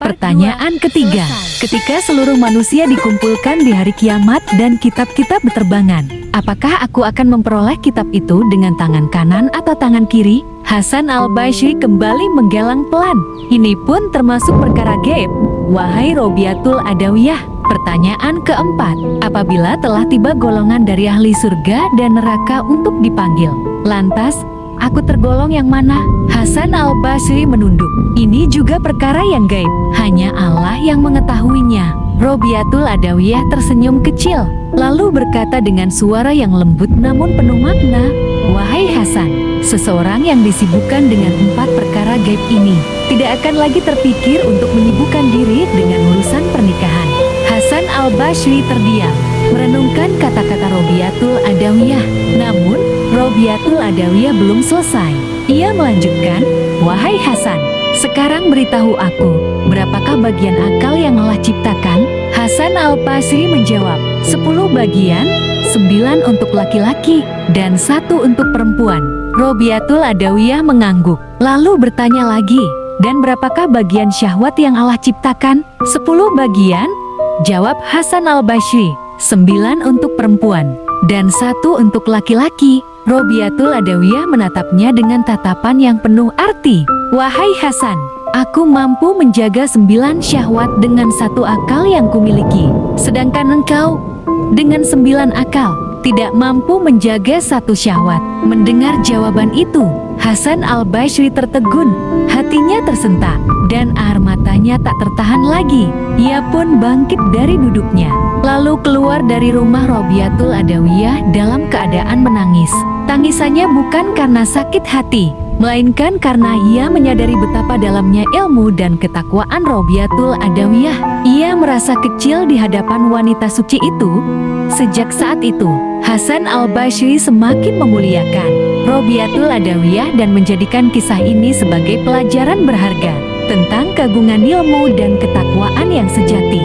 Pertanyaan ketiga, ketika seluruh manusia dikumpulkan di hari kiamat dan kitab-kitab berterbangan, apakah aku akan memperoleh kitab itu dengan tangan kanan atau tangan kiri? Hasan al-Basri kembali menggelang pelan. Ini pun termasuk perkara gaib. Wahai Robiatul Adawiyah. Pertanyaan keempat, apabila telah tiba golongan dari ahli surga dan neraka untuk dipanggil, lantas aku tergolong yang mana? Hasan al-Basri menunduk. Ini juga perkara yang gaib, hanya Allah yang mengetahuinya. Robiatul Adawiyah tersenyum kecil, lalu berkata dengan suara yang lembut namun penuh makna, wahai Hasan, seseorang yang disibukkan dengan 4 perkara gaib ini, tidak akan lagi terpikir untuk menyibukkan diri dengan urusan pernikahan. Hasan al-Basri terdiam, merenungkan kata-kata Robiatul Adawiyah. Namun, Robiatul Adawiyah belum selesai. Ia melanjutkan, wahai Hasan, sekarang beritahu aku, berapakah bagian akal yang Allah ciptakan? Hasan al-Basri menjawab, 10 bagian, 9 untuk laki-laki, dan 1 untuk perempuan. Robiatul Adawiyah mengangguk, lalu bertanya lagi, dan berapakah bagian syahwat yang Allah ciptakan? 10 bagian, jawab Hasan al-Basri, 9 untuk perempuan, dan 1 untuk laki-laki. Robiatul Adawiyah menatapnya dengan tatapan yang penuh arti. Wahai Hasan, aku mampu menjaga 9 syahwat dengan 1 akal yang kumiliki. Sedangkan engkau, dengan 9 akal, tidak mampu menjaga 1 syahwat. Mendengar jawaban itu, Hasan al-Basri tertegun, hatinya tersentak, dan air matanya tak tertahan lagi. Ia pun bangkit dari duduknya, lalu keluar dari rumah Robiatul Adawiyah dalam keadaan menangis. Tangisannya bukan karena sakit hati, melainkan karena ia menyadari betapa dalamnya ilmu dan ketakwaan Robiatul Adawiyah. Ia merasa kecil di hadapan wanita suci itu. Sejak saat itu, Hasan al-Basri semakin memuliakan Robiatul Adawiyah dan menjadikan kisah ini sebagai pelajaran berharga tentang keagungan ilmu dan ketakwaan yang sejati.